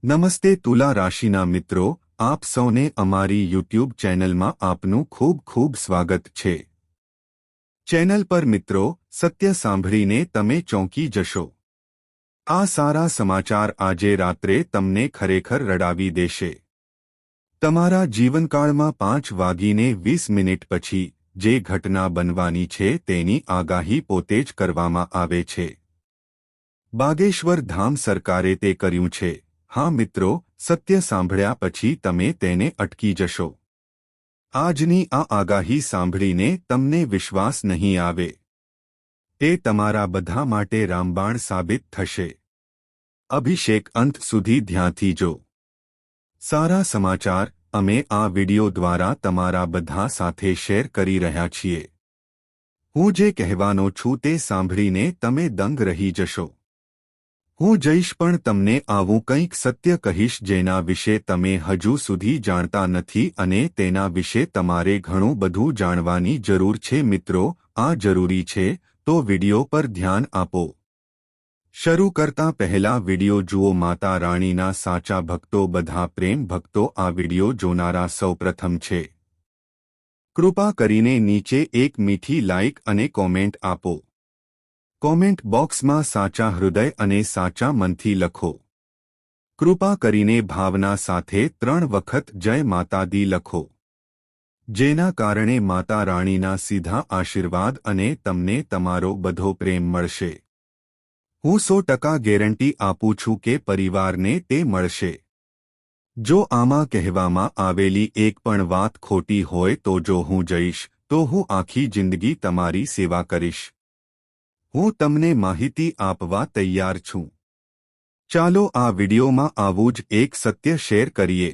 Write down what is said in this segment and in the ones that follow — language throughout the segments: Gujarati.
નમસ્તે તુલા રાશિના મિત્રો, આપ સૌને અમારી યુટ્યુબ ચેનલમાં આપનું ખૂબ ખૂબ સ્વાગત છે। ચેનલ પર મિત્રો, સત્ય સાંભળીને તમે ચોંકી જશો। આ સારા સમાચાર આજે રાત્રે તમને ખરેખર રડાવી દેશે। તમારા જીવનકાળમાં 5:20 પછી જે ઘટના બનવાની છે તેની આગાહી પોતે જ કરવામાં આવે છે। બાગેશ્વર ધામ સરકારે તે કર્યું છે। હા મિત્રો, સત્ય સાંભળ્યા પછી તમે તેને અટકી જશો। આજની આ આગાહી સાંભળીને તમને વિશ્વાસ નહીં આવે। તે તમારા બધા માટે રામબાણ સાબિત થશે। અભિષેક અંત સુધી ધ્યાનથી જો। સારા સમાચાર અમે આ વિડિયો દ્વારા તમારા બધા સાથે શેર કરી રહ્યા છીએ। હું જે કહેવાનો છું તે સાંભળીને તમે દંગ રહી જશો। હું જઈશ પણ તમને આવું કંઈક સત્ય કહીશ જેના વિશે તમે હજુ સુધી જાણતા નથી અને તેના વિશે તમારે ઘણું બધું જાણવાની જરૂર છે। મિત્રો, આ જરૂરી છે તો વિડિયો પર ધ્યાન આપો। શરૂ કરતા પહેલા વિડિયો જુઓ। માતા રાણીના સાચા ભક્તો બધા પ્રેમ ભક્તો આ વિડિયો જોનારા સૌપ્રથમ છે। કૃપા કરીને નીચે એક મીઠી લાઇક અને કોમેન્ટ આપો। કોમેન્ટ બોક્સમાં સાચા હૃદય અને સાચા મનથી લખો। કૃપા કરીને ભાવના સાથે 3 વખત જય માતા દી લખો, જેના કારણે માતા રાણીના સીધા આશીર્વાદ અને તમને તમારો બધો પ્રેમ મળશે। હું 100% ગેરંટી આપું છું કે પરિવારને તે મળશે। જો આમાં કહેવામાં આવેલી એક પણ વાત ખોટી હોય તો જો હું જઈશ તો હું આખી જિંદગી તમારી સેવા કરીશ। હું તમને માહિતી આપવા તૈયાર છું। ચાલો આ વિડિયોમાં આવું જ એક સત્ય શેર કરીએ।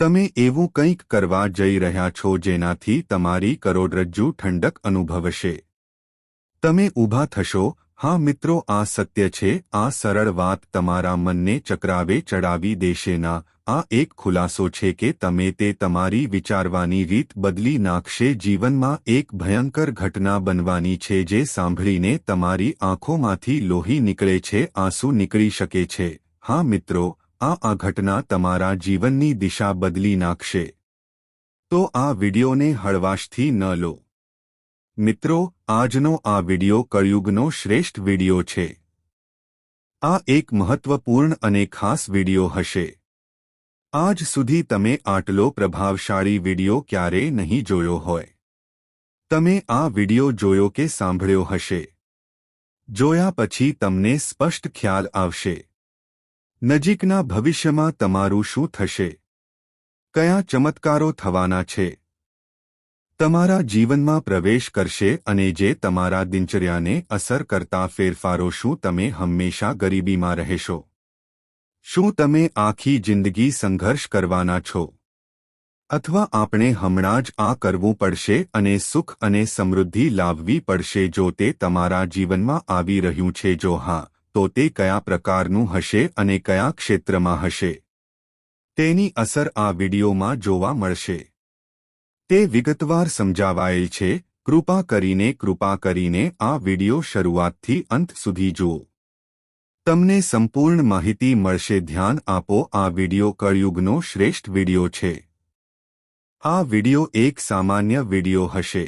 તમે એવું કંઈક કરવા જઈ રહ્યા છો જેનાથી તમારી કરોડરજ્જુ ઠંડક અનુભવશે। તમે ઊભા થશો। હા મિત્રો, આ સત્ય છે। આ સરળ વાત તમારા મનને ચકરાવે ચડાવી દેશે। ના, આ એક ખુલાસો છે કે તમે તે તમારી વિચારવાની રીત બદલી નાખશે। જીવનમાં એક ભયંકર ઘટના બનવાની છે જે સાંભળીને તમારી આંખોમાંથી લોહી નીકળે છે, આંસુ નીકળી શકે છે। હા મિત્રો, આ ઘટના તમારા જીવનની દિશા બદલી નાખશે। તો આ વિડિયોને હળવાશથી ન લો। મિત્રો, આજનો આ વિડિયો કળયુગનો શ્રેષ્ઠ વિડિયો છે। આ એક મહત્વપૂર્ણ અને ખાસ વિડિયો હશે। આજ સુધી તમે આટલો પ્રભાવશાળી વિડિયો ક્યારેય નહીં જોયો હોય। તમે આ વિડિયો જોયો કે સાંભળ્યો હશે। જોયા પછી તમને સ્પષ્ટ ખ્યાલ આવશે। નજીકના ભવિષ્યમાં તમારું શું થશે? કયા ચમત્કારો થવાના છે? તમારા જીવનમાં પ્રવેશ કરશે અને જે તમારા દિનચર્યાને અસર કરતા ફેરફારો। શું તમે હંમેશા ગરીબીમાં રહેશો? શું તમે આખી જિંદગી સંઘર્ષ કરવાના છો? અથવા આપણે હમણાં જ આ કરવું પડશે અને સુખ અને સમૃદ્ધિ લાવવી પડશે? જો તે તમારા જીવનમાં આવી રહ્યું છે, જો હા, તો તે કયા પ્રકારનું હશે અને કયા ક્ષેત્રમાં હશે? તેની અસર આ વિડિયોમાં જોવા મળશે। તે વિગતવાર સમજાવાયેલ છે। કૃપા કરીને આ વિડિયો શરૂઆતથી અંત સુધી જુઓ। તમને સંપૂર્ણ માહિતી મળશે। ધ્યાન આપો, આ વિડિયો કળયુગનો શ્રેષ્ઠ વિડિયો છે। આ વિડિયો એક સામાન્ય વિડિયો હશે।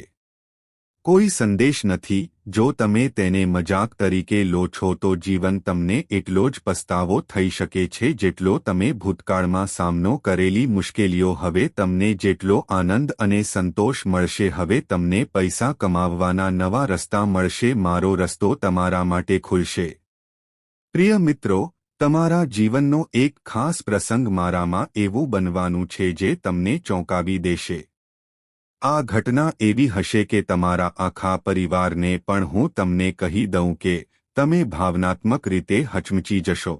કોઈ સંદેશ નથી। જો તમે તેને મજાક તરીકે લો છો તો જીવન તમને એટલો જ પસ્તાવો થઈ શકે છે જેટલો તમે ભૂતકાળમાં સામનો કરેલી મુશ્કેલીઓ। હવે તમને જેટલો આનંદ અને સંતોષ મળશે, હવે તમને પૈસા કમાવવાના નવા રસ્તા મળશે। મારો રસ્તો તમારા માટે ખુલશે। પ્રિય મિત્રો, તમારા જીવનનો એક ખાસ પ્રસંગ મારામાં એવું બનવાનું છે જે તમને ચોંકાવી દેશે। આ ઘટના એવી હશે કે તમારા આખા પરિવારને પણ હું તમને કહી દઉં કે તમે ભાવનાત્મક રીતે હચમચી જશો।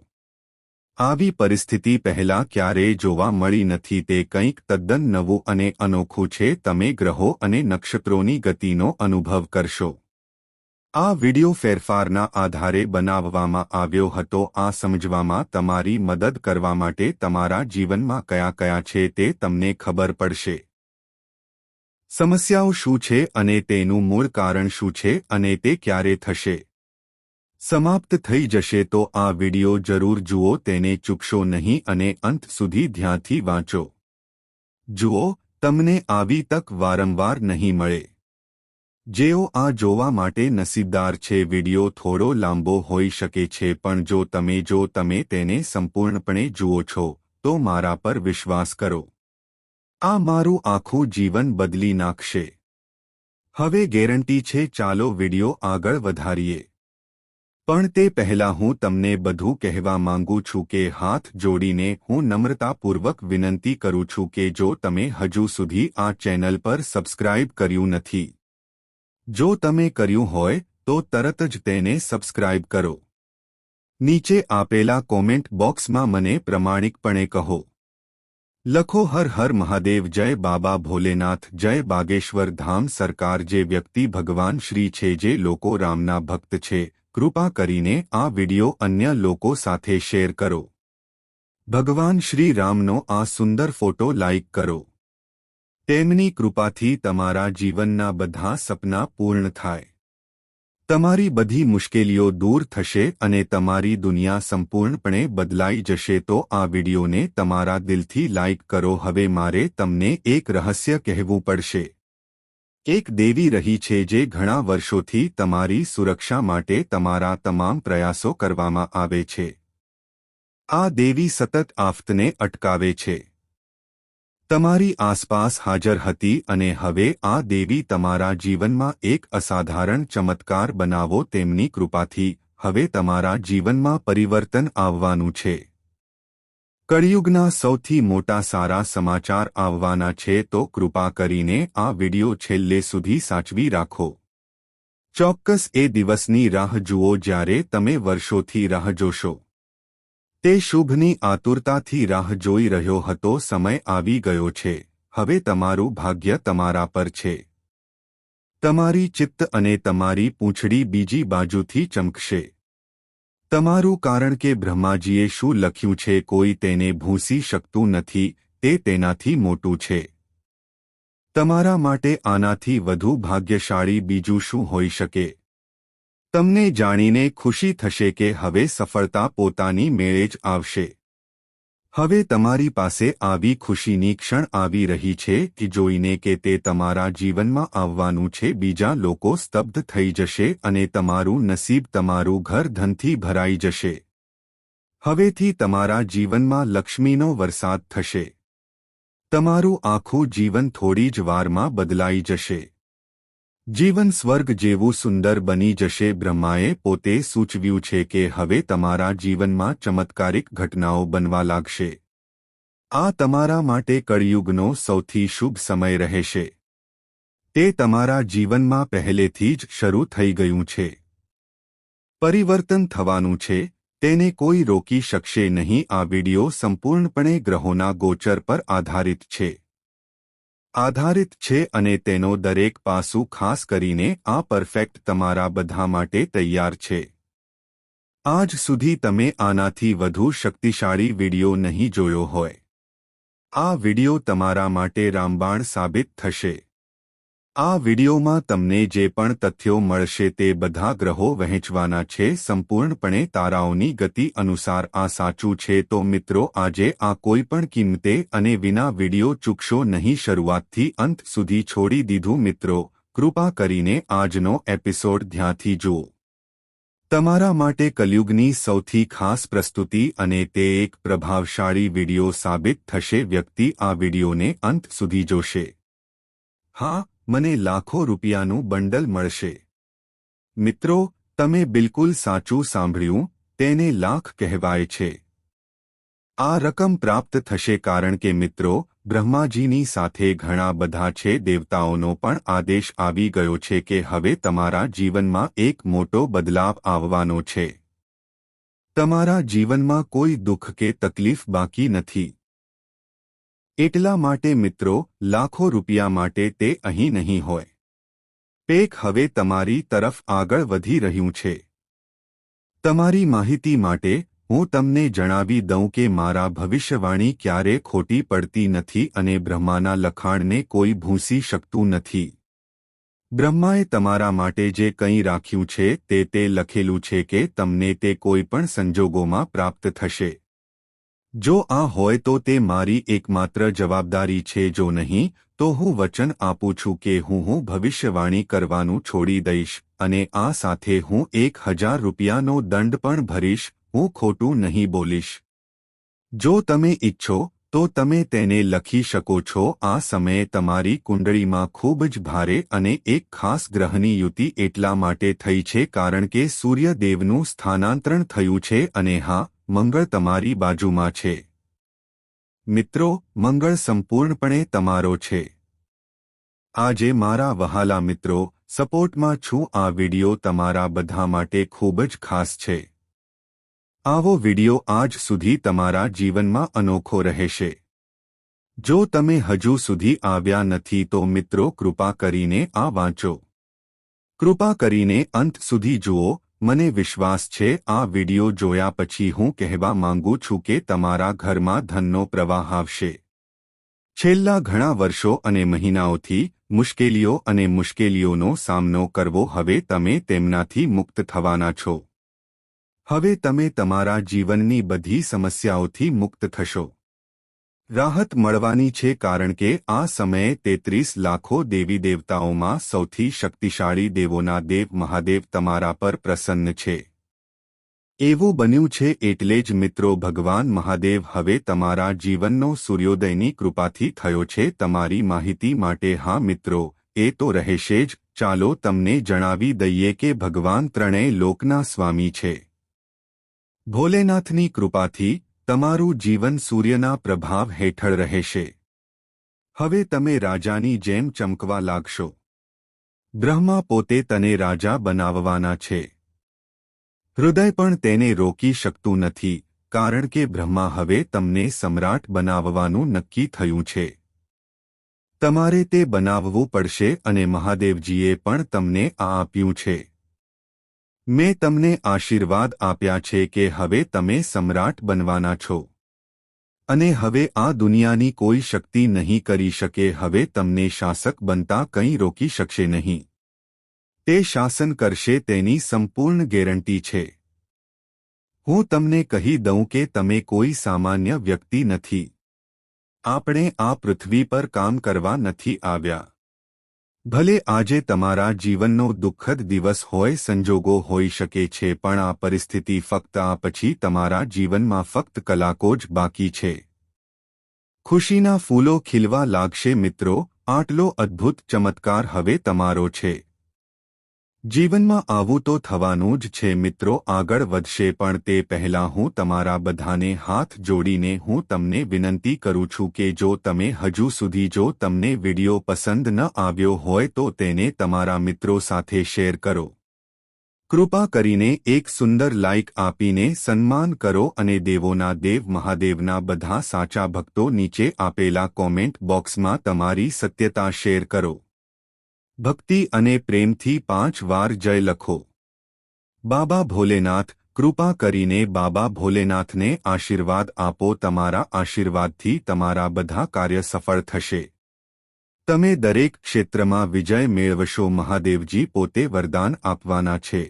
આવી પરિસ્થિતિ પહેલાં ક્યારેય જોવા મળી નથી। તે કંઈક તદ્દન નવું અને અનોખું છે। તમે ગ્રહો અને નક્ષત્રોની ગતિનો અનુભવ કરશો। આ વિડિયો ફેરફારના આધારે બનાવવામાં આવ્યો હતો। આ સમજવામાં તમારી મદદ કરવા માટે તમારા જીવનમાં કયા છે તે તમને ખબર પડશે। સમસ્યાઓ શું છે અને તેનું મૂળ કારણ શું છે અને તે ક્યારે થશે? સમાપ્ત થઈ જશે તો આ વિડિયો જરૂર જુઓ, તેને ચૂકશો નહીં અને અંત સુધી ધ્યાનથી વાંચો. જુઓ, તમને આવી તક વારંવાર નહીં મળે. જેઓ આ જોવા માટે નસીબદાર છે. વિડિયો થોડો લાંબો હોઈ શકે છે, પણ જો તમે તેને સંપૂર્ણપણે જુઓ છો તો મારા પર વિશ્વાસ કરો, આ મારું આખું જીવન બદલી નાખશે. હવે ગેરંટી છે. ચાલો વિડિયો આગળ વધારીએ. પણ તે પહેલાં હું તમને બધું કહેવા માંગુ છું કે હાથ જોડીને હું નમ્રતાપૂર્વક વિનંતી કરું છું કે જો તમે હજુ સુધી આ ચેનલ પર સબસ્ક્રાઇબ કર્યું નથી, જો તમે કર્યું હોય તો તરત જ તેને સબસ્ક્રાઇબ કરો. નીચે આપેલા કોમેન્ટ બોક્સમાં મને પ્રમાણિકપણે કહો. લખો, હર હર મહાદેવ, જય બાબા ભોલેનાથ, જય બાગેશ્વર ધામ સરકાર. જે વ્યક્તિ ભગવાન શ્રી છે, જે લોકો રામના ભક્ત છે, કૃપા કરીને આ વિડિયો અન્ય લોકો સાથે શેર કરો. ભગવાન શ્રી રામનો આ સુંદર ફોટો લાઇક કરો. તેમની કૃપાથી તમારા જીવનના બધા સપના પૂર્ણ થાય. તમારી બધી મુશ્કેલીઓ દૂર થશે અને તમારી દુનિયા સંપૂર્ણપણે બદલાઈ જશે. તો આ વિડિયોને તમારા દિલથી લાઇક કરો. હવે મારે તમને એક રહસ્ય કહેવું પડશે. એક દેવી રહી છે જે ઘણા વર્ષોથી તમારી સુરક્ષા માટે તમારા તમામ પ્રયાસો કરવામાં આવે છે. આ દેવી સતત આફતને અટકાવે છે. તમારી આસપાસ હાજર હતી અને હવે આ દેવી તમારા જીવનમાં એક અસાધારણ ચમત્કાર બનાવો. તેમની કૃપાથી હવે તમારા જીવનમાં પરિવર્તન આવવાનું છે. કળિયુગના સૌથી મોટા સારા સમાચાર આવવાના છે. તો કૃપા કરીને આ વિડિયો છેલ્લે સુધી સાચવી રાખો. ચોક્કસ એ દિવસની રાહ જુઓ જ્યારે તમે વર્ષોથી રાહ જોશો. તે શુભની આતુરતાથી રાહ જોઈ રહ્યો હતો. સમય આવી ગયો છે. હવે તમારું ભાગ્ય તમારા પર છે. તમારી ચિત્ત અને તમારી પૂંછડી બીજી બાજુથી ચમકશે. તમારું કારણ કે બ્રહ્માજીએ શું લખ્યું છે, કોઈ તેને ભૂંસી શકતું નથી. તે તેનાથી મોટું છે. તમારા માટે આનાથી વધુ ભાગ્યશાળી બીજું શું હોઈ શકે? તમને જાણીને ખુશી થશે કે હવે સફળતા પોતાની મેળે જ આવશે. હવે તમારી પાસે આવી ખુશીની ક્ષણ આવી રહી છે કે જોઈને કે તે તમારા જીવનમાં આવવાનું છે. બીજા લોકો સ્તબ્ધ થઈ જશે અને તમારું નસીબ, તમારું ઘર ધનથી ભરાઈ જશે. હવેથી તમારા જીવનમાં લક્ષ્મીનો વરસાદ થશે. તમારું આખું જીવન થોડી જ વારમાં બદલાઈ જશે. જીવન સ્વર્ગ જેવું સુંદર બની જશે. બ્રહ્માએ પોતે સૂચવ્યું છે કે હવે તમારા જીવનમાં ચમત્કારિક ઘટનાઓ બનવા લાગશે. આ તમારા માટે કળિયુગનો સૌથી શુભ સમય રહેશે. તે તમારા જીવનમાં પહેલેથી જ શરૂ થઈ ગયું છે. પરિવર્તન થવાનું છે. તેને કોઈ રોકી શકશે નહીં. આ વિડિયો સંપૂર્ણપણે ગ્રહોના ગોચર પર આધારિત છે અને તેનો દરેક પાસું ખાસ કરીને આ પરફેક્ટ તમારા બધા માટે તૈયાર છે. આજ સુધી તમે આનાથી વધુ શક્તિશાળી વિડિયો નહીં જોયો હોય. આ વિડિયો તમારા માટે રામબાણ સાબિત થશે. આ વિડિયોમાં તમને જે પણ તથ્યો મળશે તે બધા ગ્રહો વહેંચવાના છે, સંપૂર્ણપણે તારાઓની ગતિ અનુસાર. આ સાચું છે. તો મિત્રો, આજે આ કોઈ પણ કિંમતે અને વિના વિડિયો ચૂકશો નહીં. શરૂઆતથી અંત સુધી છોડી દીધું. મિત્રો, કૃપા કરીને આજનો એપિસોડ ધ્યાનથી જુઓ. તમારા માટે કલયુગની સૌથી ખાસ પ્રસ્તુતિ અને તે એક પ્રભાવશાળી વિડિયો સાબિત થશે. વ્યક્તિ આ વિડિયોને અંત સુધી જોશે. હા, મને લાખો રૂપિયાનું બંડલ મળશે. મિત્રો, તમે બિલકુલ સાચું સાંભળ્યું. તેને લાખ કહેવાય છે. આ રકમ પ્રાપ્ત થશે કારણ કે મિત્રો, બ્રહ્માજીની સાથે ઘણા બધા છે. દેવતાઓનો પણ આદેશ આવી ગયો છે કે હવે તમારા જીવનમાં એક મોટો બદલાવ આવવાનો છે. તમારા જીવનમાં કોઈ દુઃખ કે તકલીફ બાકી નથી. એટલા માટે મિત્રો, લાખો રૂપિયા માટે તે અહીં નહીં હોય. પેક હવે તમારી તરફ આગળ વધી રહ્યું છે. તમારી માહિતી માટે હું તમને જણાવી દઉં કે મારા ભવિષ્યવાણી ક્યારે ખોટી પડતી નથી અને બ્રહ્માના લખાણને કોઈ ભૂંસી શકતું નથી. બ્રહ્માએ તમારા માટે જે કંઈ રાખ્યું છે તે લખેલું છે કે તમને તે કોઈ પણ સંજોગોમાં પ્રાપ્ત થશે. જો આ હોય તો તે મારી એકમાત્ર જવાબદારી છે, જો નહીં તો હું વચન આપું છું કે હું ભવિષ્યવાણી કરવાનું છોડી દઈશ અને આ સાથે હું 1000 રૂપિયાનો દંડ પણ ભરીશ. હું ખોટું નહીં બોલીશ. જો તમે ઈચ્છો તો તમે તેને લખી શકો છો. આ સમયે તમારી કુંડળીમાં ખૂબ જ ભારે અને એક ખાસ ગ્રહની યુતિ એટલા માટે થઈ છે કારણ કે સૂર્યદેવનું સ્થાનાંતરણ થયું છે અને હા, મંગળ તમારી બાજુમાં છે. મિત્રો, મંગળ સંપૂર્ણપણે તમારો છે. આજે મારા વહાલા મિત્રો, સપોર્ટમાં છું. આ વિડિયો તમારા બધા માટે ખૂબ જ ખાસ છે. આવો વિડિયો આજ સુધી તમારા જીવનમાં અનોખો રહેશે. જો તમે હજુ સુધી આવ્યા નથી તો મિત્રો કૃપા કરીને આ વાંચો. કૃપા કરીને અંત સુધી જુઓ. મને વિશ્વાસ છે આ વિડિયો જોયા પછી હું કહેવા માંગુ છું કે તમારા ઘરમાં ધનનો પ્રવાહ આવશે. છેલ્લા ઘણા વર્ષો અને મહિનાઓથી મુશ્કેલીઓ અને મુશ્કેલીઓનો સામનો કરવો, હવે તમે તેમનાથી મુક્ત થવાના છો. હવે તમે તમારા જીવનની બધી સમસ્યાઓથી મુક્ત થશો. રાહત મળવાની છે કારણ કે આ સમયે 33 લાખો દેવી દેવતાઓમાં સૌથી શક્તિશાળી દેવોના દેવ મહાદેવ તમારા પર પ્રસન્ન છે. એવું બન્યું છે એટલે જ મિત્રો ભગવાન મહાદેવ હવે તમારા જીવનનો સૂર્યોદયની કૃપાથી થયો છે. તમારી માહિતી માટે હા મિત્રો, એ તો રહેશે જ. ચાલો તમને જણાવી દઈએ કે ભગવાન ત્રણેય લોકના સ્વામી છે. ભોલેનાથની કૃપાથી તમારું જીવન સૂર્યના પ્રભાવ હેઠળ રહેશે. હવે તમે રાજાની જેમ ચમકવા લાગશો. બ્રહ્મા પોતે તને રાજા બનાવવાના છે. હૃદય પણ તેને રોકી શકતું નથી કારણ કે બ્રહ્મા હવે તમને સમ્રાટ બનાવવાનું નક્કી થયું છે. તમારે તે બનાવવું પડશે અને મહાદેવજીએ પણ તમને આ આપ્યું છે. મેં તમને આશીર્વાદ આપ્યા છે કે હવે તમે સમ્રાટ બનવાના છો અને હવે આ દુનિયાની કોઈ શક્તિ નહીં કરી શકે. હવે તમને શાસક બનતા કંઈ રોકી શકશે નહીં. તે શાસન કરશે તેની સંપૂર્ણ ગેરંટી છે. હું તમને કહી દઉં કે તમે કોઈ સામાન્ય વ્યક્તિ નથી. આપણે આ પૃથ્વી પર કામ કરવા નથી આવ્યા. ભલે આજે તમારા જીવનનો દુઃખદ દિવસ હોય, સંજોગો હોઈ શકે છે, પણ આ પરિસ્થિતિ ફક્ત આ પછી તમારા જીવનમાં ફક્ત કલાકો જ બાકી છે. ખુશીના ફૂલો ખીલવા લાગશે મિત્રો. આટલો અદ્ભુત ચમત્કાર હવે તમારો છે. જીવનમાં આવું તો થવાનું જ છે મિત્રો. આગળ વધશે પણ તે પહેલાં હું તમારા બધાને હાથ જોડીને હું તમને વિનંતી કરું છું કે જો તમે હજુ સુધી જો તમને વિડિયો પસંદ ન આવ્યો હોય તો તેને તમારા મિત્રો સાથે શેર કરો. કૃપા કરીને એક સુંદર લાઇક આપીને સન્માન કરો અને દેવોના દેવ મહાદેવના બધા સાચા ભક્તો નીચે આપેલા કોમેન્ટ બોક્સમાં તમારી સત્યતા શેર કરો. ભક્તિ અને પ્રેમથી 5 વાર જય લખો. બાબા ભોલેનાથ, કૃપા કરીને બાબા ભોલેનાથને આશીર્વાદ આપો. તમારા આશીર્વાદથી તમારા બધા કાર્ય સફળ થશે. તમે દરેક ક્ષેત્રમાં વિજય મેળવશો. મહાદેવજી પોતે વરદાન આપવાના છે.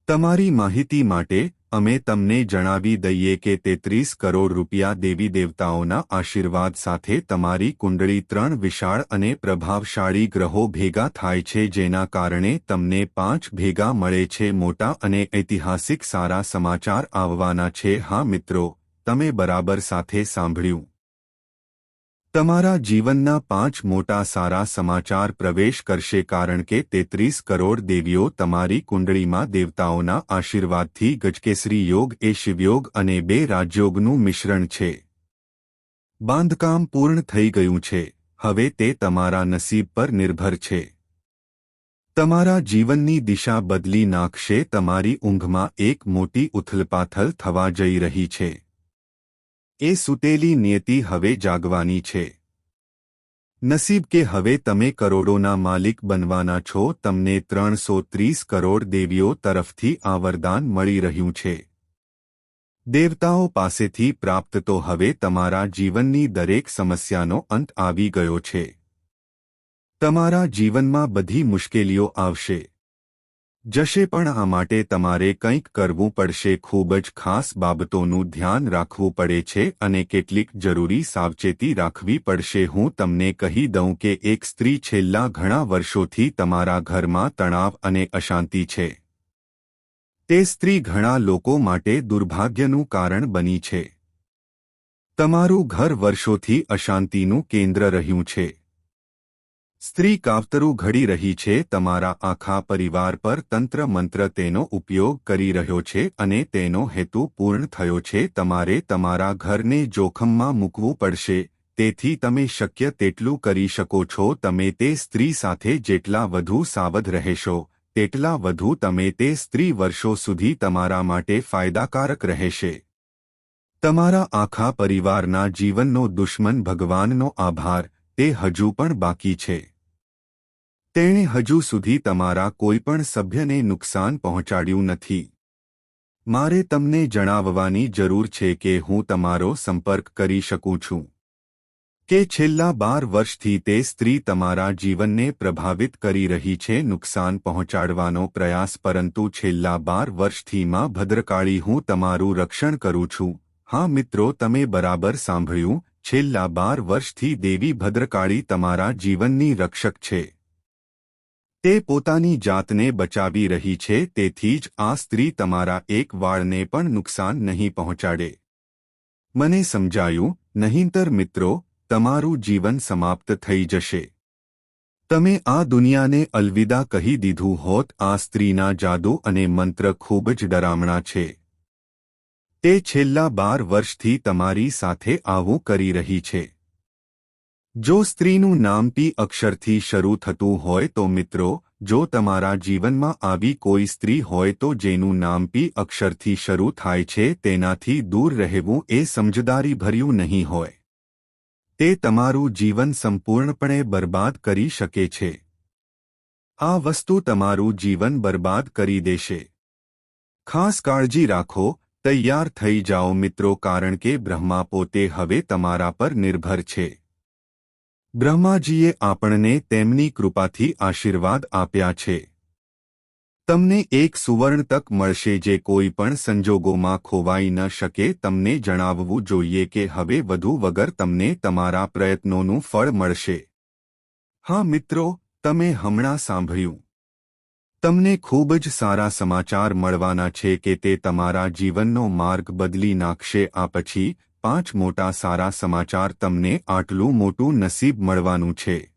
તમારી માહિતી માટે અમે તમને જણાવી દઈએ કે 33 કરોડ રૂપિયા દેવી દેવતાઓના આશીર્વાદ સાથે તમારી કુંડળી 3 વિશાળ અને પ્રભાવશાળી ગ્રહો ભેગા થાય છે, જેના કારણે તમને 5 ભેગા મળે છે. મોટા અને ઐતિહાસિક સારા સમાચાર આવવાના છે. હા મિત્રો, તમે બરાબર સાથે સાંભળ્યું. તમારા જીવનના 5 મોટા સારા સમાચાર પ્રવેશ કરશે કારણ કે 33 કરોડ દેવીઓ તમારી કુંડળીમાં દેવતાઓના આશીર્વાદથી ગજકેસરી યોગ એ શિવયોગ અને 2 રાજયોગનું મિશ્રણ છે. બાંધકામ પૂર્ણ થઈ ગયું છે. હવે તે તમારા નસીબ પર નિર્ભર છે. તમારા જીવનની દિશા બદલી નાખશે. તમારી ઊંઘમાં એક મોટી ઉથલપાથલ થવા જઈ રહી છે. એ સૂતેલી નિયતિ હવે જાગવાની છે. નસીબ કે હવે તમે કરોડોના માલિક બનવાના છો. તમને 330 કરોડ દેવીઓ તરફથી આ વરદાન મળી રહ્યું છે. દેવતાઓ પાસેથી પ્રાપ્ત તો હવે તમારા જીવનની દરેક સમસ્યાનો અંત આવી ગયો છે. તમારા જીવનમાં બધી મુશ્કેલીઓ આવશે જશે પણ આ માટે તમારે કંઈક કરવું પડશે ખૂબ જ ખાસ બાબતોનું ધ્યાન રાખવું પડે છે અને કેટલીક જરૂરી સાવચેતી રાખવી પડશે હું તમને કહી દઉં કે એક સ્ત્રી છેલ્લા ઘણા વર્ષોથી તમારા ઘરમાં તણાવ અને અશાંતિ છે તે સ્ત્રી ઘણા લોકો માટે દુર્ભાગ્યનું કારણ બની છે તમારું ઘર વર્ષોથી અશાંતિનું કેન્દ્ર રહ્યું છે સ્ત્રી કાવતરું ઘડી રહી છે તમારા આખા પરિવાર પર તંત્ર મંત્ર તેનો ઉપયોગ કરી રહ્યો છે અને તેનો હેતુ પૂર્ણ થયો છે તમારે તમારા ઘરને જોખમમાં મૂકવું પડશે તેથી તમે શક્ય તેટલું કરી શકો છો તમે તે સ્ત્રી સાથે જેટલા વધુ સાવધ રહેશો તેટલા વધુ તમે તે સ્ત્રી વર્ષો સુધી તમારા માટે ફાયદાકારક રહેશે તમારા આખા પરિવારના જીવનનો દુશ્મન ભગવાનનો આભાર તે હજુ પણ બાકી છે તેણે હજુ સુધી તમારા કોઈપણ સભ્યને નુકસાન પહોંચાડ્યું નથી મારે તમને જણાવવાની જરૂર છે કે હું તમારો સંપર્ક કરી શકું છું કે છેલ્લા 12 વર્ષથી તે સ્ત્રી તમારા જીવનને પ્રભાવિત કરી રહી છે નુકસાન પહોંચાડવાનો પ્રયાસ પરંતુ છેલ્લા 12 વર્ષથી માં ભદ્રકાળી હું તમારું રક્ષણ કરું છું હા મિત્રો તમે બરાબર સાંભળ્યું છેલ્લા 12 વર્ષથી દેવી ભદ્રકાળી તમારા જીવનની રક્ષક છે તે પોતાની જાતને બચાવી રહી છે તેથી જ આ સ્ત્રી તમારા એક વાળને પણ નુકસાન નહીં પહોંચાડે મને સમજાયું નહીંતર મિત્રો તમારું જીવન સમાપ્ત થઈ જશે તમે આ દુનિયાને અલવિદા કહી દીધું હોત આ સ્ત્રીના જાદુ અને મંત્ર ખૂબ જ ડરામણા છે તે છેલ્લા 12 વર્ષથી તમારી સાથે આવું કરી રહી છે જો સ્ત્રીનું નામ પી અક્ષરથી શરૂ થતું હોય તો મિત્રો જો તમારા જીવનમાં આવી કોઈ સ્ત્રી હોય તો જેનું નામ પી અક્ષરથી શરૂ થાય છે તેનાથી દૂર રહેવું એ સમજદારીભર્યું નહીં હોય તે તમારું જીવન સંપૂર્ણપણે બરબાદ કરી શકે છે આ વસ્તુ તમારું જીવન બરબાદ કરી દેશે ખાસ કાળજી રાખો તૈયાર થઈ જાઓ મિત્રો કારણ કે બ્રહ્મા પોતે હવે તમારા પર નિર્ભર છે બ્રહ્માજીએ આપણને તેમની કૃપાથી આશીર્વાદ આપ્યા છે તમને એક સુવર્ણ તક મળશે જે કોઈ પણ સંજોગોમાં ખોવાઈ ન શકે તમને જણાવવું જોઈએ કે હવે વધુ વગર તમને તમારા પ્રયત્નોનું ફળ મળશે હા મિત્રો તમે હમણાં સાંભળ્યું તમને ખૂબ જ સારા સમાચાર મળવાના છે કે તે તમારા જીવનનો માર્ગ બદલી નાખશે આ પછી 5 મોટા સારા સમાચાર તમને આટલું મોટું નસીબ મળવાનું છે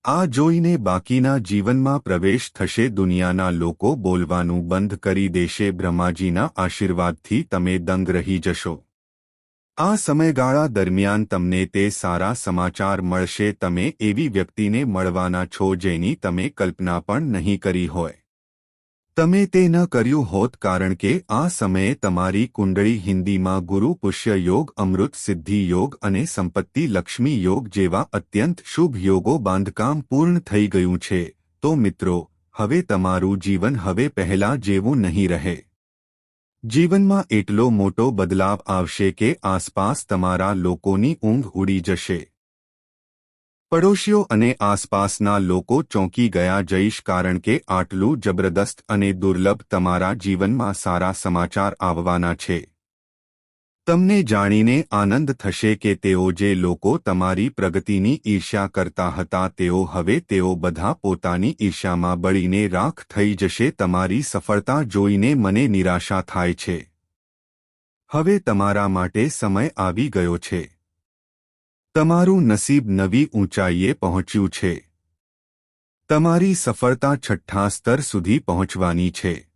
આ જોઈને બાકીના જીવનમાં પ્રવેશ થશે દુનિયાના લોકો બોલવાનું બંધ કરી દેશે બ્રહ્માજીના આશીર્વાદથી તમે દંગ રહી જશો આ સમયગાળા દરમિયાન તમને તે સારા સમાચાર મળશે તમે એવી વ્યક્તિને મળવાના છો જેની તમે કલ્પના પણ નહીં કરી હોય તમે તે ન કર્યું હોત કારણ કે આ સમયે તમારી કુંડળી હિન્દીમાં ગુરુ પુષ્ય યોગ અમૃત સિદ્ધિ યોગ અને સંપત્તિ લક્ષ્મી યોગ જેવા અત્યંત શુભ યોગો બાંધકામ પૂર્ણ થઈ ગયું છે તો મિત્રો હવે તમારું જીવન હવે પહેલા જેવું નહીં રહે જીવનમાં એટલો મોટો બદલાવ આવશે કે આસપાસ તમારા લોકોની ઊંઘ ઉડી જશે પડોશીઓ અને આસપાસના લોકો ચોંકી ગયા જઈશ કારણ કે આટલું જબરદસ્ત અને દુર્લભ તમારા જીવનમાં સારા સમાચાર આવવાના છે તમને જાણીને આનંદ થશે કે તેઓ જે લોકો તમારી પ્રગતિની ઈર્ષ્યા કરતા હતા તેઓ બધા પોતાની ઈર્ષ્યામાં બળીને રાખ થઈ જશે તમારી સફળતા જોઈને મને નિરાશા થાય છે હવે તમારા માટે સમય આવી ગયો છે તમારું નસીબ નવી ઊંચાઈએ પહોંચ્યું છે તમારી સફળતા 6થા સ્તર સુધી પહોંચવાની છે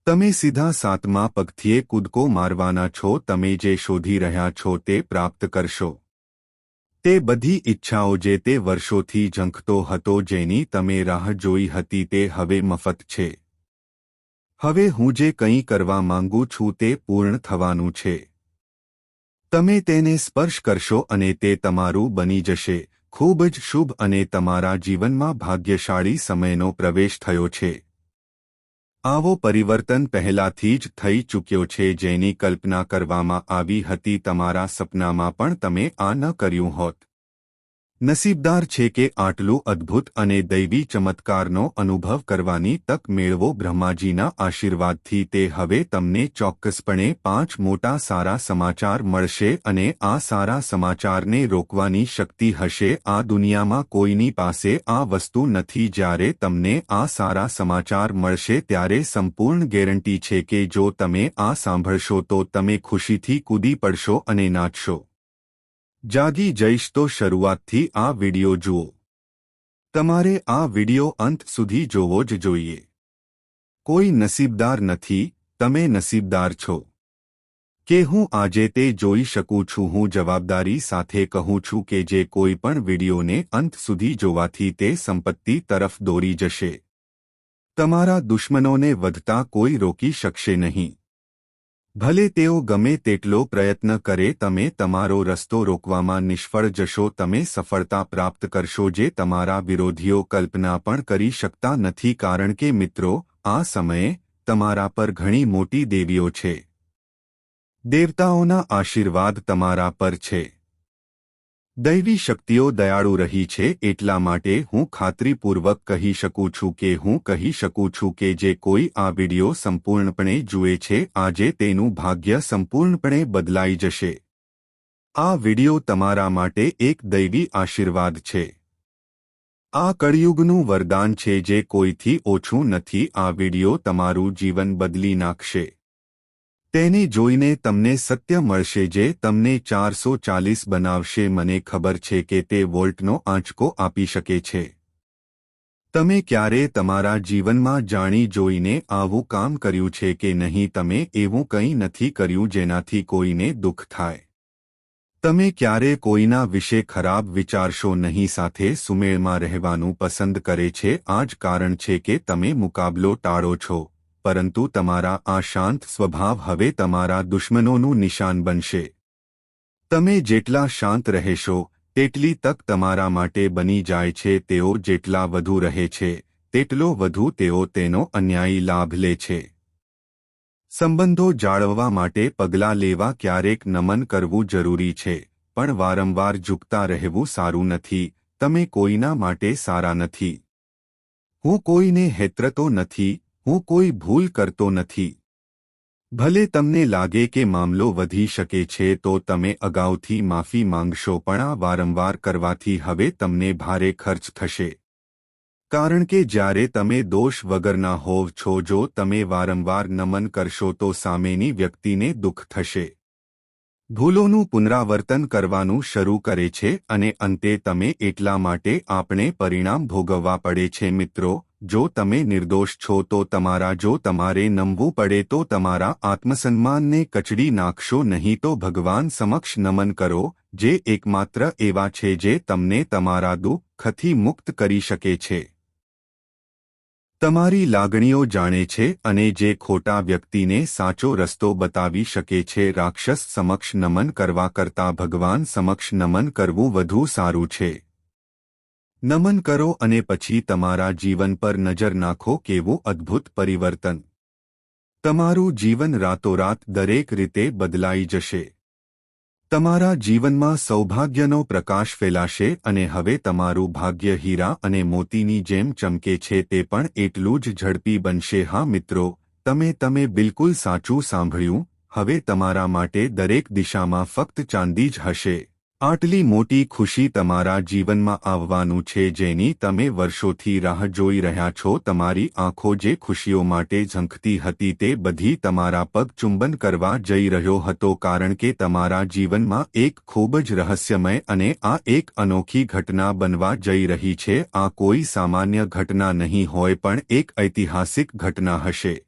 તમે સીધા 7મા પગથિયે કૂદકો મારવાના છો તમે જે શોધી રહ્યા છો તે પ્રાપ્ત કરશો તે બધી ઈચ્છાઓ જે તે વર્ષોથી ઝંખતો હતો જેની તમે રાહ જોઈ હતી તે હવે મફત છે હવે હું જે કંઈ કરવા માંગુ છું તે પૂર્ણ થવાનું છે તમે તેને સ્પર્શ કરશો અને તે તમારું બની જશે ખૂબ જ શુભ અને તમારા જીવનમાં ભાગ્યશાળી સમયનો પ્રવેશ થયો છે આવો પરિવર્તન પહેલાથી જ થઈ ચૂક્યો છે જેની કલ્પના કરવામાં આવી હતી તમારા સપનામાં પણ તમે આ ન કર્યું હોત નસીબદાર છે કે આટલું અદ્ભુત અને દૈવી ચમત્કારનો અનુભવ કરવાની તક મેળવો. બ્રહ્માજીના આશીર્વાદથી તે હવે તમને ચોક્કસપણે 5 મોટા સારા સમાચાર મળશે અને આ સારા સમાચારને રોકવાની શક્તિ હશે. આ દુનિયામાં કોઈની પાસે આ વસ્તુ નથી. જ્યારે તમને આ સારા સમાચાર મળશે ત્યારે સંપૂર્ણ ગેરંટી છે કે જો તમે આ સાંભળશો તો તમે ખુશીથી કૂદી પડશો અને નાચશો. જાગી જઈશ તો શરૂઆતથી આ વિડિયો જુઓ. તમારે આ વિડિયો અંત સુધી જોવો જ જોઈએ. કોઈ નસીબદાર નથી, તમે નસીબદાર છો. કે હું આજે તે જોઈ શકું છું. હું જવાબદારી સાથે કહું છું કે જે કોઈ પણ વિડિયોને અંત સુધી જોવાથી તે સંપત્તિ તરફ દોરી જશે. તમારા દુશ્મનોને વધતા કોઈ રોકી શકશે નહીં. ભલે તેઓ ગમે તેટલો પ્રયત્ન કરે, તમે તમારો રસ્તો રોકવામાં નિષ્ફળ જશો. તમે સફળતા પ્રાપ્ત કરશો જે તમારા વિરોધીઓ કલ્પના પણ કરી શકતા નથી. કારણ કે મિત્રો, આ સમયે તમારા પર ઘણી મોટી દેવીઓ છે. દેવતાઓના આશીર્વાદ તમારા પર છે. દૈવી શક્તિઓ દયાળુ રહી છે. એટલા માટે હું ખાતરીપૂર્વક કહી શકું છું કે જે કોઈ આ વિડિયો સંપૂર્ણપણે જુએ છે આજે તેનું ભાગ્ય સંપૂર્ણપણે બદલાઈ જશે. આ વિડિયો તમારા માટે એક દૈવી આશીર્વાદ છે. આ કળિયુગનું વરદાન છે જે કોઈથી ઓછું નથી. આ વિડિયો તમારું જીવન બદલી નાખશે. તેને જોઈને તમને સત્ય મળશે જે તમને 440 બનાવશે. મને ખબર છે કે તે વોલ્ટનો આંચકો આપી શકે છે. તમે ક્યારે તમારા જીવનમાં જાણી જોઈને આવું કામ કર્યું છે કે નહીં? તમે એવું કંઈ નથી કર્યું જેનાથી કોઈને દુઃખ થાય. તમે ક્યારે કોઈના વિશે ખરાબ વિચારશો નહીં. સાથે સુમેળમાં રહેવાનું પસંદ કરે છે. આ જ કારણ છે કે તમે મુકાબલો ટાળો છો. પરંતુ તમારા આ શાંત સ્વભાવ હવે તમારા દુશ્મનોનું નિશાન બનશે. તમે જેટલા શાંત રહેશો તેટલી તક તમારા માટે બની જાય છે. તેઓ જેટલા વધુ રહે છે તેટલો વધુ તેઓ તેનો અન્યાયી લાભ લે છે. સંબંધો જાળવવા માટે પગલાં લેવા. ક્યારેક નમન કરવું જરૂરી છે, પણ વારંવાર ઝૂકતા રહેવું સારું નથી. તમે કોઈના માટે સારા નથી. હું કોઈને હેતરતો નથી. હું કોઈ ભૂલ કરતો નથી. ભલે તમને લાગે કે મામલો વધી શકે છે તો તમે અગાઉથી માફી માંગશો, પણ આ વારંવાર કરવાથી હવે તમને ભારે ખર્ચ થશે. કારણ કે જ્યારે તમે દોષ વગરના હોવ છો, જો તમે વારંવાર નમન કરશો તો સામેની વ્યક્તિને દુઃખ થશે. ભૂલોનું પુનરાવર્તન કરવાનું શરૂ કરે છે અને અંતે તમે એટલા માટે આપણે પરિણામ ભોગવવા પડે છે. મિત્રો, જો તમે નિર્દોષ છો તો જો તમારે નમવું પડે તો તમારા આત્મસન્માનને કચડી નાખશો નહીં તો ભગવાન સમક્ષ નમન કરો, જે એકમાત્ર એવા છે જે તમને તમારા દુઃખથી મુક્ત કરી શકે છે. તમારી લાગણીઓ જાણે છે અને જે ખોટા વ્યક્તિને સાચો રસ્તો બતાવી શકે છે. રાક્ષસ સમક્ષ નમન કરવા કરતાં ભગવાન સમક્ષ નમન કરવું વધુ સારું છે. નમન કરો અને પછી તમારા જીવન પર નજર નાખો. કેવું અદ્ભુત પરિવર્તન! તમારું જીવન રાતોરાત દરેક રીતે બદલાઈ જશે. તમારા જીવનમાં સૌભાગ્યનો પ્રકાશ ફેલાશે અને હવે તમારું ભાગ્ય હીરા અને મોતીની જેમ ચમકે છે તે પણ એટલું જ ઝડપી બનશે. હા મિત્રો, તમે બિલકુલ સાચું સાંભળ્યું. હવે તમારા માટે દરેક દિશામાં ફક્ત ચાંદી જ હશે. આટલી મોટી ખુશી તમારા જીવનમાં આવવાનું છે જેની તમે વર્ષોથી રાહ જોઈ રહ્યા છો. તમારી આંખો જે ખુશીઓ માટે ઝંખતી હતી તે બધી તમારા પગ ચુંબન કરવા જઈ રહ્યો હતો, કારણ કે તમારા જીવનમાં એક ખૂબ જ રહસ્યમય અને આ એક અનોખી ઘટના બનવા જઈ રહી છે. આ કોઈ સામાન્ય ઘટના નહીં હોય પણ એક ઐતિહાસિક ઘટના હશે.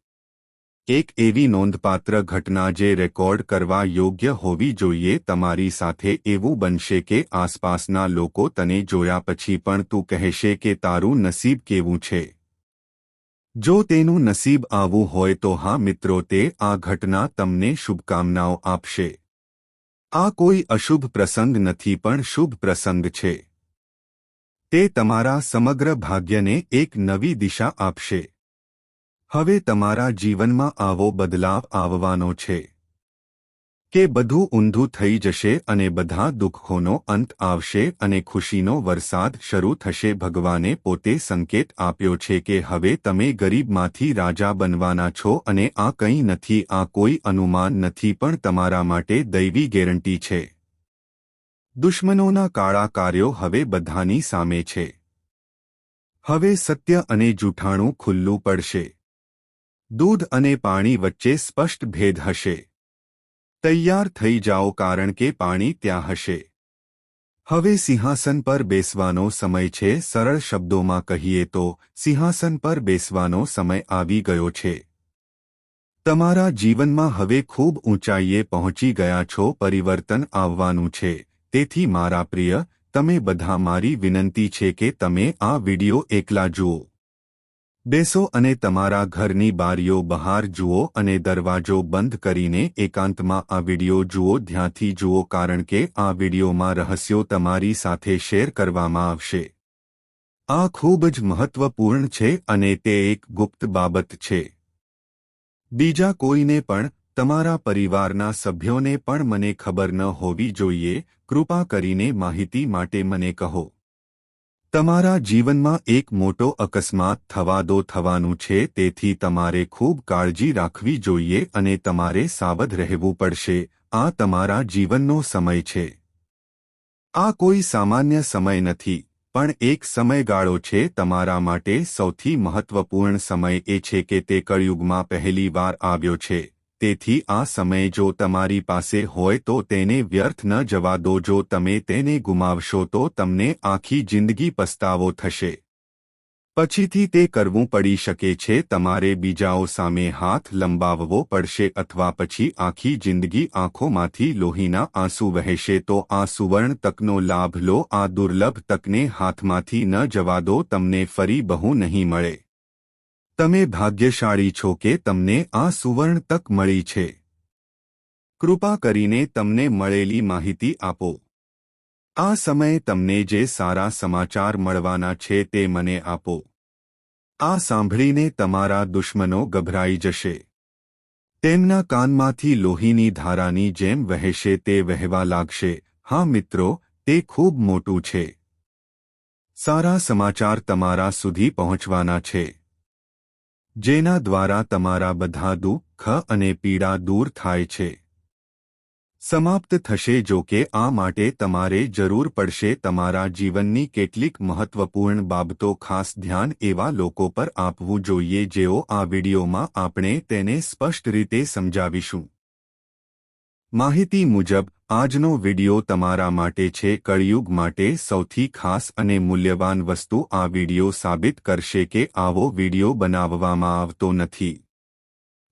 એક એવી નોંધપાત્ર ઘટના જે રેકોર્ડ કરવા યોગ્ય હોવી જોઈએ. તમારી સાથે એવું બનશે કે આસપાસના લોકો તને જોયા પછી પણ તું કહેશે કે તારું નસીબ કેવું છે. જો તેનું નસીબ આવું હોય તો હા મિત્રો, તે આ ઘટના તમને શુભકામનાઓ આપશે. આ કોઈ અશુભ પ્રસંગ નથી પણ શુભ પ્રસંગ છે. તે તમારા સમગ્ર ભાગ્યને એક નવી દિશા આપશે. હવે તમારા જીવનમાં આવો બદલાવ આવવાનો છે. કે બધું ઊંધું થઈ જશે અને બધા દુઃખોનો અંત આવશે અને ખુશીનો વરસાદ શરૂ થશે. ભગવાને પોતે સંકેત આપ્યો છે કે હવે તમે ગરીબમાંથી રાજા બનવાના છો અને આ કંઈ નથી, આ કોઈ અનુમાન નથી પણ તમારા માટે દૈવી ગેરંટી છે. દુશ્મનોના કાળા કાર્યો હવે બધાની સામે છે. હવે સત્ય અને જૂઠાણું ખુલ્લું પડશે. દૂધ અને પાણી વચ્ચે સ્પષ્ટ ભેદ હશે. તૈયાર થઈ જાઓ કારણ કે પાણી ત્યાં હશે. હવે સિંહાસન પર બેસવાનો સમય છે. સરળ શબ્દોમાં કહીએ તો સિંહાસન પર બેસવાનો સમય આવી ગયો છે. તમારા જીવનમાં હવે ખૂબ ઊંચાઈએ પહોંચી ગયા છો. પરિવર્તન આવવાનું છે. તેથી મારા પ્રિય, તમે બધા, મારી વિનંતી છે કે તમે આ વિડિયો એકલા જુઓ. બેસો અને તમારા ઘરની બારીઓ બહાર જુઓ અને દરવાજો બંધ કરીને એકાંતમાં આ વિડિયો જુઓ. ધ્યાનથી જુઓ કારણ કે આ વિડિયોમાં રહસ્યો તમારી સાથે શેર કરવામાં આવશે. આ ખૂબ જ મહત્વપૂર્ણ છે અને તે એક ગુપ્ત બાબત છે. બીજા કોઈને પણ, તમારા પરિવારના સભ્યોને પણ મને ખબર ન હોવી જોઈએ. કૃપા કરીને માહિતી માટે મને કહો. તમારા જીવનમાં એક મોટો અકસ્માત થવાનું છે. તેથી તમારે ખૂબ કાળજી રાખવી જોઈએ અને તમારે સાવધ રહેવું પડશે. આ તમારા જીવનનો સમય છે. આ કોઈ સામાન્ય સમય નથી, પણ એક સમયગાળો છે. તમારા માટે સૌથી મહત્વપૂર્ણ સમય એ છે કે તે કળયુગમાં પહેલી વાર આવ્યો છે. તેથી આ સમય જો તમારી પાસે હોય તો તેને વ્યર્થ ન જવા દો. જો તમે તેને ગુમાવશો તો તમને આખી જિંદગી પસ્તાવો થશે. પછીથી તે કરવું પડી શકે છે. તમારે બીજાઓ સામે હાથ લંબાવવો પડશે અથવા પછી આખી જિંદગી આંખોમાંથી લોહીના આંસુ વહેશે. તો આ સુવર્ણ તકનો લાભ લો. આ દુર્લભ તકને હાથમાંથી ન જવા દો. તમને ફરી બહુ નહીં મળે. તમે ભાગ્યશાળી છો કે તમને આ સુવર્ણ તક મળી છે. કૃપા કરીને તમને મળેલી માહિતી આપો. આ સમયે તમને જે સારા સમાચાર મળવાના છે તે મને આપો. આ સાંભળીને તમારા દુશ્મનો ગભરાઈ જશે. તેમના કાનમાંથી લોહીની ધારાની જેમ વહેશે. તે વહેવા લાગશે. હા મિત્રો, તે ખૂબ મોટું છે. સારા સમાચાર તમારા સુધી પહોંચવાના છે, જેના દ્વારા તમારા બધા દુઃખ અને પીડા દૂર થાય છે, સમાપ્ત થશે. જો કે આ માટે તમારે જરૂર પડશે તમારા જીવનની કેટલીક મહત્વપૂર્ણ બાબતો. ખાસ ધ્યાન એવા લોકો પર આપવું જોઈએ જેઓ આ વિડિયોમાં આપણે તેને સ્પષ્ટ રીતે સમજાવીશું. માહિતી મુજબ આજનો વિડિયો તમારા માટે છે. કળિયુગ માટે સૌથી ખાસ અને મૂલ્યવાન વસ્તુ. આ વિડિયો સાબિત કરશે કે આવો વિડિયો બનાવવામાં આવતો નથી.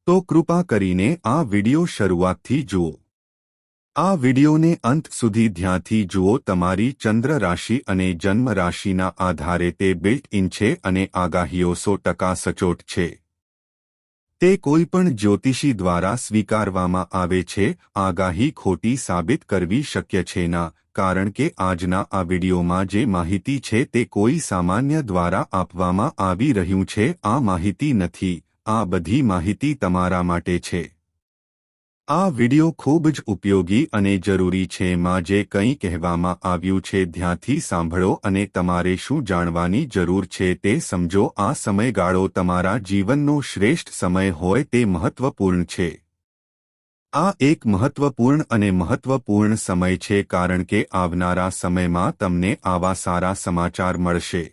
તો કૃપા કરીને આ વિડિયો શરૂઆતથી જુઓ. આ વિડિયોને અંત સુધી ધ્યાનથી જુઓ. તમારી ચંદ્ર રાશિ અને જન્મ રાશિના આધારે તે બિલ્ટ ઇન છે અને આગાહીઓ 100% સચોટ છે. તે કોઈપણ જ્યોતિષી દ્વારા સ્વીકારવામાં આવે છે. આગાહી ખોટી સાબિત કરવી શક્ય છે ના, કારણ કે આજના આ વિડિયોમાં જે માહિતી છે તે કોઈ સામાન્ય દ્વારા આપવામાં આવી રહ્યું છે. આ માહિતી નથી. આ બધી માહિતી તમારા માટે છે. આ વિડિયો ખૂબ જ ઉપયોગી અને જરૂરી છે. માં જે કંઈ કહેવામાં આવ્યું છે ધ્યાનથી સાંભળો અને તમારે શું જાણવાની જરૂર છે તે સમજો. આ સમયગાળો તમારા જીવનનો શ્રેષ્ઠ સમય હોય તે મહત્વપૂર્ણ છે. આ એક મહત્વપૂર્ણ અને મહત્વપૂર્ણ સમય છે કારણ કે આવનારા સમયમાં તમને આવા સારા સમાચાર મળશે.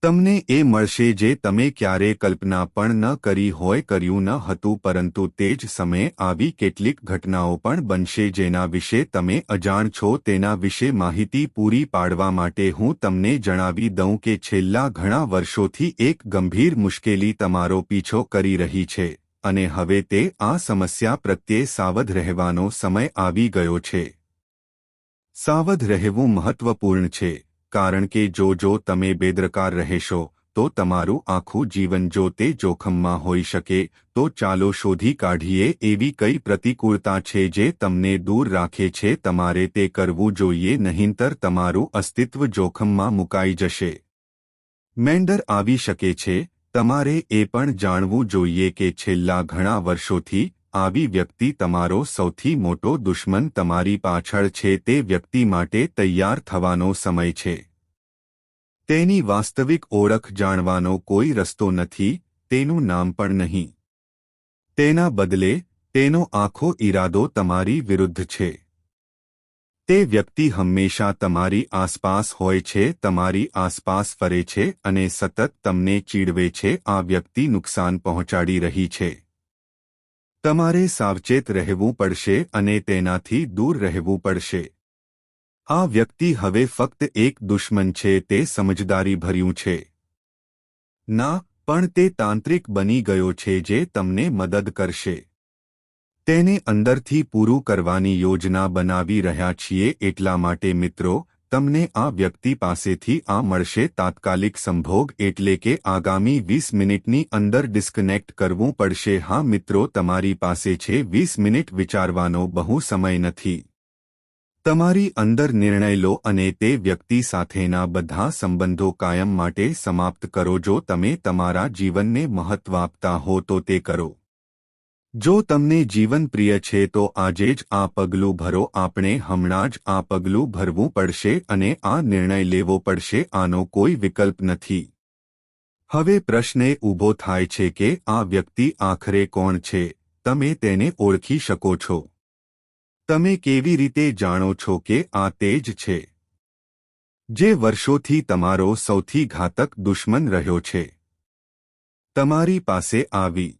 તમને એ મળશે જે તમે ક્યારેય કલ્પના પણ ન કરી હોય, કર્યું ન હતું. પરંતુ તે જ સમયે આવી કેટલીક ઘટનાઓ પણ બનશે જેના વિશે તમે અજાણ છો. તેના વિશે માહિતી પૂરી પાડવા માટે હું તમને જણાવી દઉં કે છેલ્લા ઘણા વર્ષોથી એક ગંભીર મુશ્કેલી તમારો પીછો કરી રહી છે અને હવે તે આ સમસ્યા પ્રત્યે સાવધ રહેવાનો સમય આવી ગયો છે. સાવધ રહેવું મહત્વપૂર્ણ છે કારણ કે જો તમે બેદરકાર રહેશો તો તમારું આખું જીવન જો તે જોખમમાં હોઈ શકે. તો ચાલો શોધી કાઢીએ એવી કઈ પ્રતિકૂળતા છે જે તમને દૂર રાખે છે. તમારે તે કરવું જોઈએ, નહીંતર તમારું અસ્તિત્વ જોખમમાં મુકાઈ જશે. મેન્ડર આવી શકે છે. તમારે એ પણ જાણવું જોઈએ કે છેલ્લા ઘણા વર્ષોથી આવી વ્યક્તિ તમારો સૌથી મોટો દુશ્મન તમારી પાછળ છે તે વ્યક્તિ માટે તૈયાર થવાનો સમય છે. તેની વાસ્તવિક ઓળખ જાણવાનો કોઈ રસ્તો નથી, તેનું નામ પણ નહીં. તેના બદલે તેનો આખો ઈરાદો તમારી વિરુદ્ધ છે. તે વ્યક્તિ હંમેશા તમારી આસપાસ હોય છે, તમારી આસપાસ ફરે છે અને સતત તમને ચીડવે છે. આ વ્યક્તિ નુકસાન પહોંચાડી રહી છે. તમારે સાવચેત રહેવું પડશે અને તેનાથી દૂર રહેવું પડશે. આ વ્યક્તિ હવે ફક્ત એક દુશ્મન છે, તે સમજદારીભર્યું છે. ના, પણ તે તાંત્રિક બની ગયો છે જે તમને મદદ કરશે. તેને અંદરથી પૂરું કરવાની યોજના બનાવી રહ્યા છીએ. એટલા માટે મિત્રો, તમને આ વ્યક્તિ પાસેથી આ મળશે તાત્કાલિક સંભોગ, એટલે કે આગામી 20 મિનિટની અંદર ડિસ્કનેક્ટ કરવું પડશે. હા મિત્રો, તમારી પાસે છે 20 મિનિટ વિચારવાનો બહુ સમય નથી. તમારી અંદર નિર્ણય લો અને તે વ્યક્તિ સાથેના બધા સંબંધો કાયમ માટે સમાપ્ત કરો. જો તમે તમારા જીવનને મહત્વ આપતા હો તો તે કરો. જો તમને જીવન પ્રિય છે તો આજે જ આ પગલું ભરો. આપણે હમણાં જ આ પગલું ભરવું પડશે અને આ નિર્ણય લેવો પડશે. આનો કોઈ વિકલ્પ નથી. હવે પ્રશ્ન એ ઊભો થાય છે કે આ વ્યક્તિ આખરે કોણ છે? તમે તેને ઓળખી શકો છો? તમે કેવી રીતે જાણો છો કે આ તે જ છે જે વર્ષોથી તમારો સૌથી ઘાતક દુશ્મન રહ્યો છે? તમારી પાસે આવી